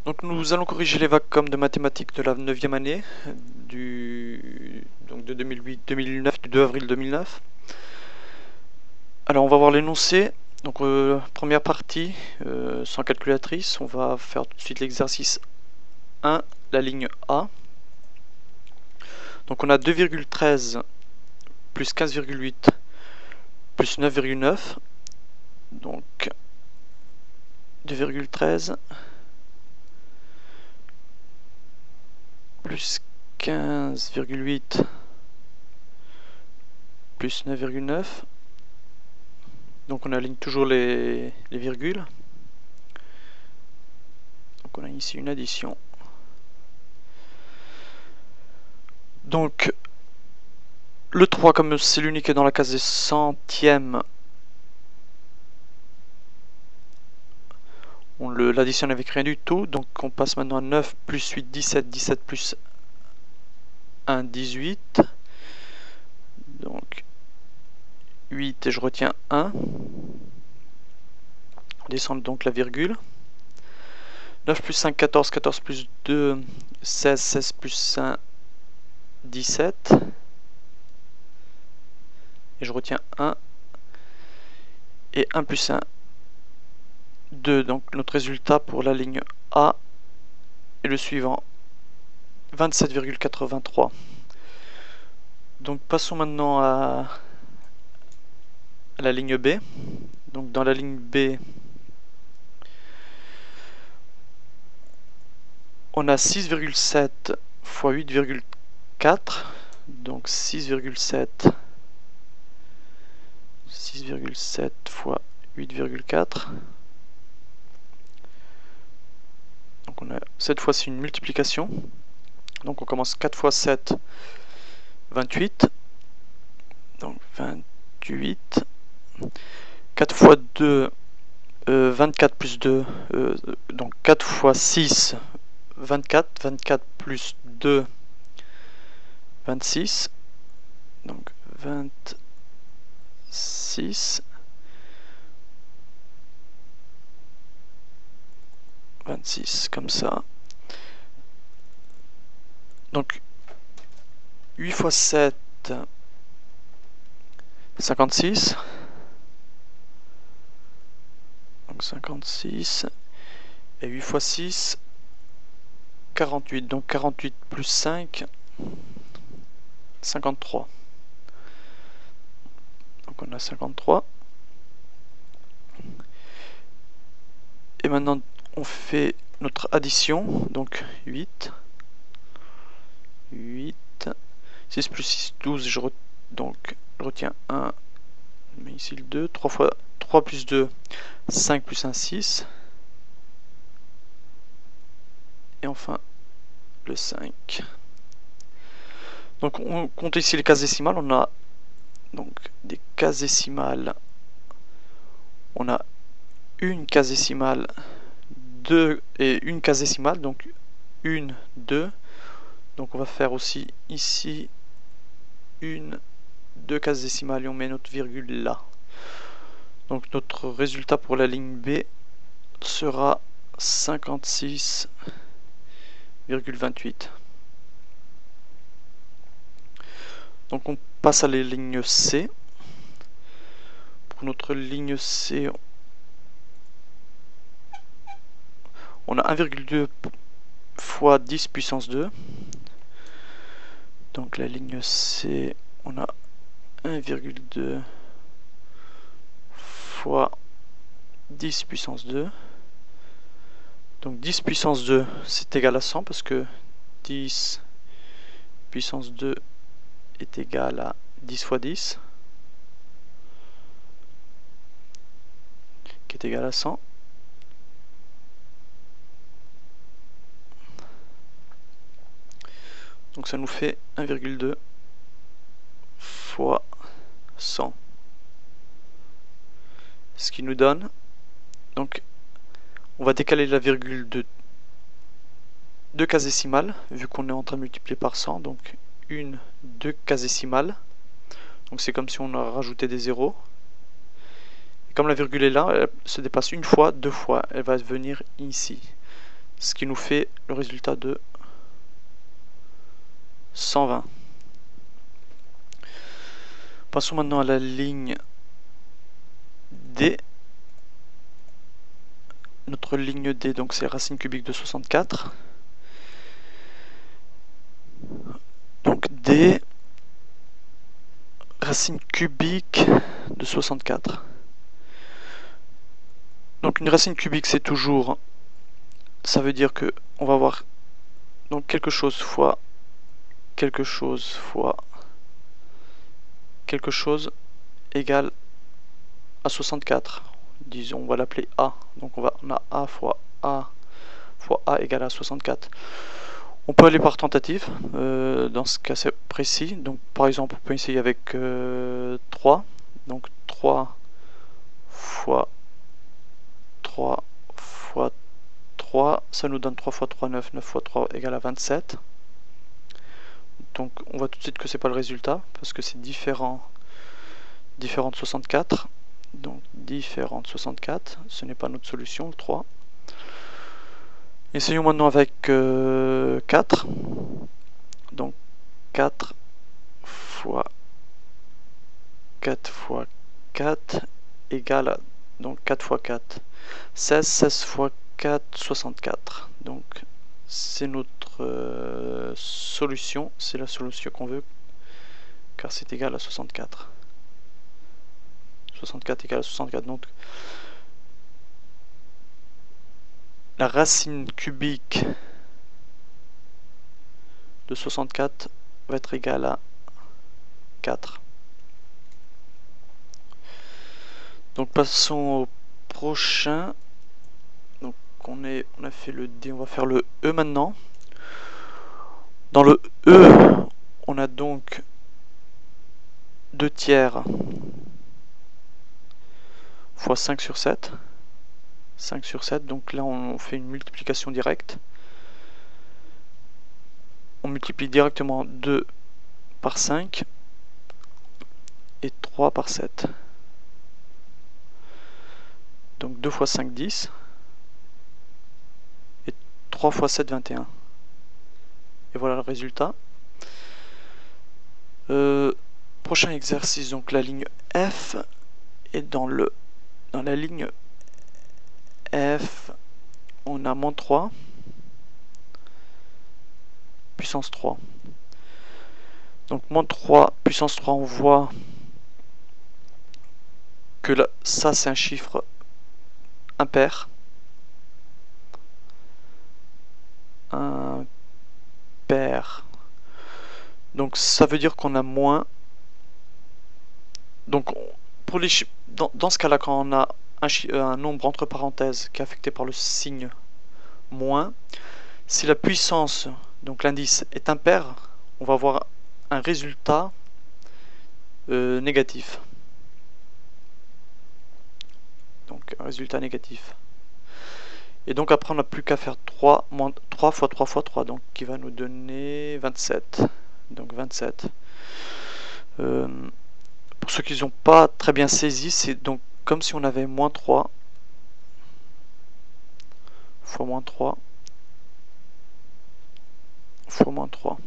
Donc nous allons corriger les vacuums de mathématiques de la 9e année, donc de 2008-2009, du 2 avril 2009. Alors on va voir l'énoncé. Donc première partie, sans calculatrice, on va faire tout de suite l'exercice 1, la ligne A. Donc on a 2,13 plus 15,8 plus 9,9. Donc 2,13 plus 15,8 plus 9,9. Donc on aligne toujours les virgules. Donc on a ici une addition. Donc le 3, comme c'est l'unique qui est dans la case des centièmes, on l'additionne avec rien du tout. Donc on passe maintenant à 9 plus 8, 17, 17 plus 1, 18. Donc 8 et je retiens 1. On descend donc la virgule. 9 plus 5, 14, 14 plus 2, 16, 16 plus 1, 17. Et je retiens 1. Et 1 plus 1, 2. Donc notre résultat pour la ligne A est le suivant. 27,83. Donc passons maintenant à la ligne B. Donc dans la ligne B, on a 6,7 fois 8,4. Donc 6,7 fois 8,4. Donc on a cette fois-ci une multiplication. Donc on commence 4 fois 7, 28. Donc 28. 4 fois 2, 24 plus 2. Donc 4 fois 6, 24. 24 plus 2, 26. Donc 26. 26 comme ça. Donc 8 fois 7, 56. Donc 56. Et 8 fois 6, 48. Donc 48 plus 5, 53. Donc on a 53. Et maintenant on fait notre addition. Donc 8. 6 plus 6, 12. Donc je retiens 1. Je mets ici le 2. 3 plus 2, 5 plus 1, 6. Et enfin le 5. Donc on compte ici les cases décimales. On a donc des cases décimales. On a une case décimale, 2 et une case décimale. Donc 1, 2. Donc on va faire aussi ici 1, 2 cases décimales et on met notre virgule là. Donc notre résultat pour la ligne B sera 56,28. Donc on passe à la ligne C. Pour notre ligne C, on a 1,2 fois 10 puissance 2. Donc la ligne C, on a 1,2 fois 10 puissance 2. Donc 10 puissance 2, c'est égal à 100 parce que 10 puissance 2 est égal à 10 fois 10, qui est égal à 100. Donc ça nous fait 1,2 fois 100. Ce qui nous donne, donc on va décaler la virgule de 2 cases décimales, vu qu'on est en train de multiplier par 100, donc 2 cases décimales. Donc c'est comme si on a rajouté des zéros. Et comme la virgule est là, elle se dépasse une fois, deux fois, elle va venir ici. ce qui nous fait le résultat de 120. Passons maintenant à la ligne D. Notre ligne D, donc c'est racine cubique de 64. Donc D, racine cubique de 64. Donc une racine cubique, c'est toujours, ça veut dire que on va avoir donc quelque chose fois quelque chose fois quelque chose égale à 64. Disons, on va l'appeler A. Donc on a A fois A fois A égale à 64. On peut aller par tentative dans ce cas précis. Donc par exemple, on peut essayer avec 3. Donc 3 fois 3 fois 3, ça nous donne 3 fois 3, 9, 9 fois 3 égale à 27. Donc on voit tout de suite que c'est pas le résultat, parce que c'est différent de 64. Donc différent de 64, ce n'est pas notre solution, le 3. Essayons maintenant avec 4. Donc 4 fois 4 fois 4 égale à, donc 4 fois 4, 16, 16 fois 4, 64. Donc c'est notre solution, c'est la solution qu'on veut, car c'est égal à 64. 64 égale à 64, donc la racine cubique de 64 va être égale à 4. Donc passons au prochain. Donc on a fait le D, on va faire le E maintenant. Dans le E, on a donc 2 tiers fois 5 sur 7. 5 sur 7, donc là on fait une multiplication directe. On multiplie directement 2 par 5 et 3 par 7. Donc 2 fois 5, 10. Et 3 fois 7, 21. Et voilà le résultat. Prochain exercice, donc la ligne F. Et dans la ligne F, on a moins 3 puissance 3. Donc moins 3 puissance 3, on voit que là, ça c'est un chiffre impair. Impair. Donc ça veut dire qu'on a moins. Donc pour les dans ce cas-là, quand on a un nombre entre parenthèses qui est affecté par le signe moins, si la puissance, donc l'indice, est impair, on va avoir un résultat négatif. Donc un résultat négatif. Et donc après on n'a plus qu'à faire 3 fois 3 fois 3, donc qui va nous donner 27. Donc 27. Pour ceux qui n'ont pas très bien saisi, c'est donc comme si on avait moins 3 fois moins 3 fois moins 3.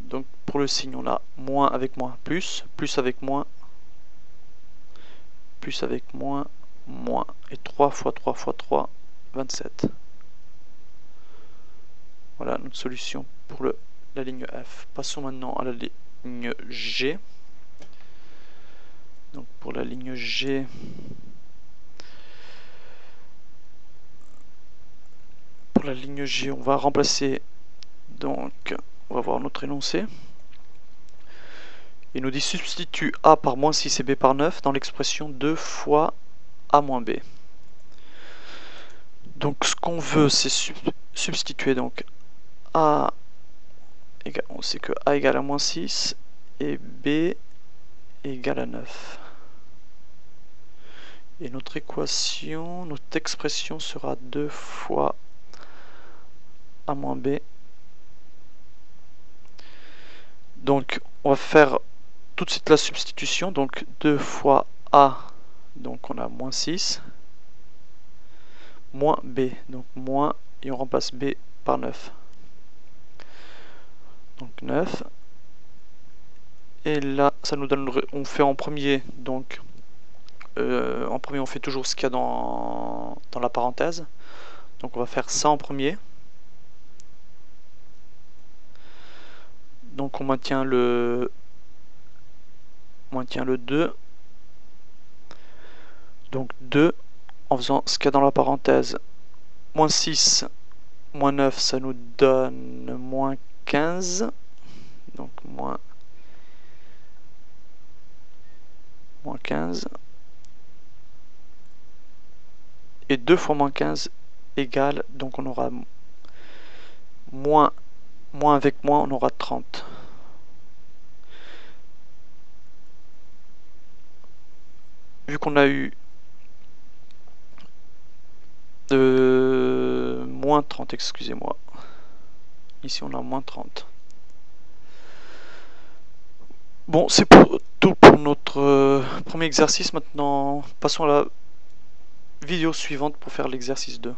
Donc pour le signe, on a moins avec moins, plus avec moins, plus avec moins, moins. Et 3 fois 3 fois 3, 27. Voilà notre solution pour la ligne F. Passons maintenant à la ligne G. Donc pour la ligne G, on va remplacer, donc on va voir notre énoncé. Il nous dit substitue A par moins 6 et B par 9 dans l'expression 2 fois A moins B. Donc ce qu'on veut, c'est substituer donc A, on sait que A égale à moins 6 et B égale à 9. Et notre équation, notre expression sera 2 fois A moins B. Donc on va faire tout de suite la substitution, donc 2 fois A, donc on a moins 6, moins B. Donc moins, et on remplace B par 9. Donc 9. Et là, ça nous donne, on fait en premier, donc en premier on fait toujours ce qu'il y a dans la parenthèse. Donc on va faire ça en premier. Donc on maintient le 2. Donc 2 en faisant ce qu'il y a dans la parenthèse. Moins 6, moins 9, ça nous donne moins 15. Donc moins 15. Et 2 fois moins 15 égale, donc on aura moins avec moins, on aura 30. Vu qu'on a eu moins 30, excusez-moi. Ici on a moins 30. Bon, c'est tout pour notre premier exercice. Maintenant, passons à la vidéo suivante pour faire l'exercice 2.